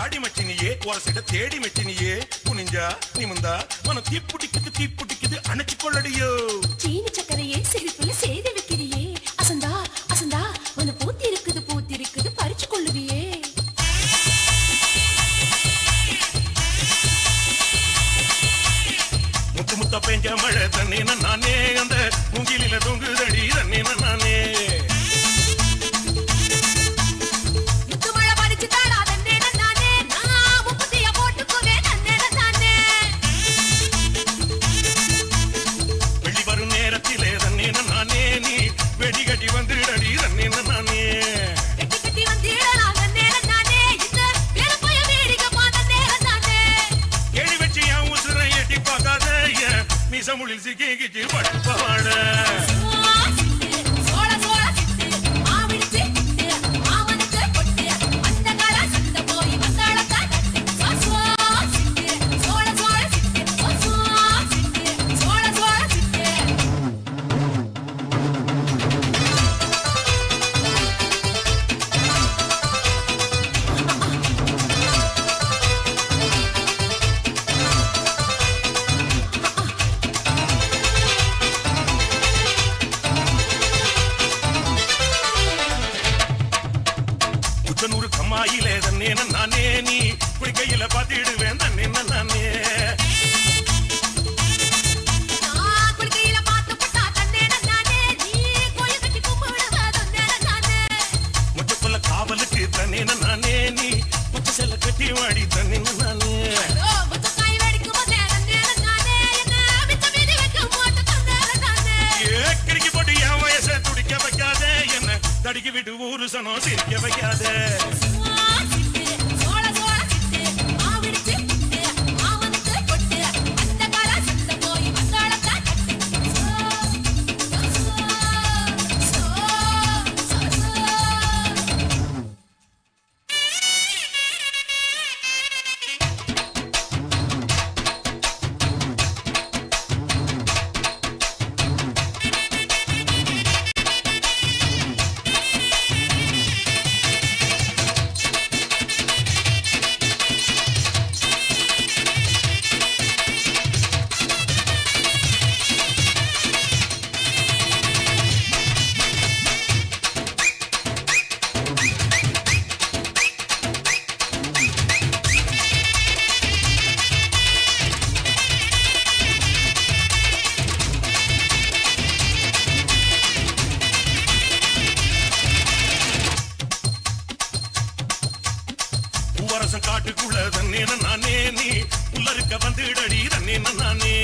வாடி மச்சினியே உரசிட தேடி மச்சினியே குனிஞ்சா நிமிந்தா மனம் தீப்புடிக்குது அணைச்சு கொள்ளடியோ சீனி சக்கரையே சிரிப்புல செய்து வைக்கிறியே அசந்தா அசந்தா உன பூத்திருக்குது பறிச்சு கொள்ளுவியே முத்து முத்த பெஞ்ச மழை தண்ணீன நானே அந்த மூங்கிலில தொங்குதடி தண்ணீன நானே தமிழில் சிக்கிச்சு பட்டு பாட கம்மாயிலே தண்ணே நானே நீ குடிக்கையில பாத்திடுவேன் தண்ணே நானே முச்சப்புள்ள காவலுக்கு தண்ணே நானே நீ முச்ச செல்ல கட்டி வாடி தண்ணே நானே கிரிக்கி போட்டு என் வயசை துடிக்க வைக்காத என்ன தடிக்கி விட்டு ஊரு சனம் சிரிக்க வைக்காத காட்டுக்குள்ள தண்ணே நானே நீ உள்ளருக்க வந்துடடி தண்ணே நானே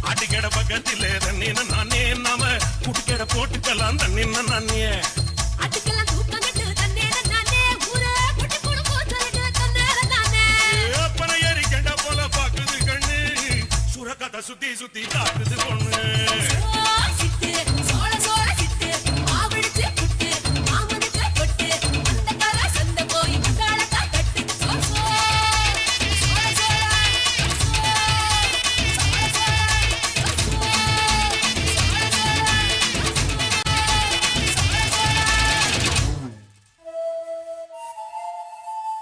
ஆட்டுக்கடை பக்கத்திலே தண்ணே நானே நாம குட்டிக்கடை போட்டுக்கலாம் தண்ணே நானே பனையறி கண்ட போல பாக்குது கண்ணு சுரக்கதை சுத்தி சுத்தி காக்குது பொண்ணு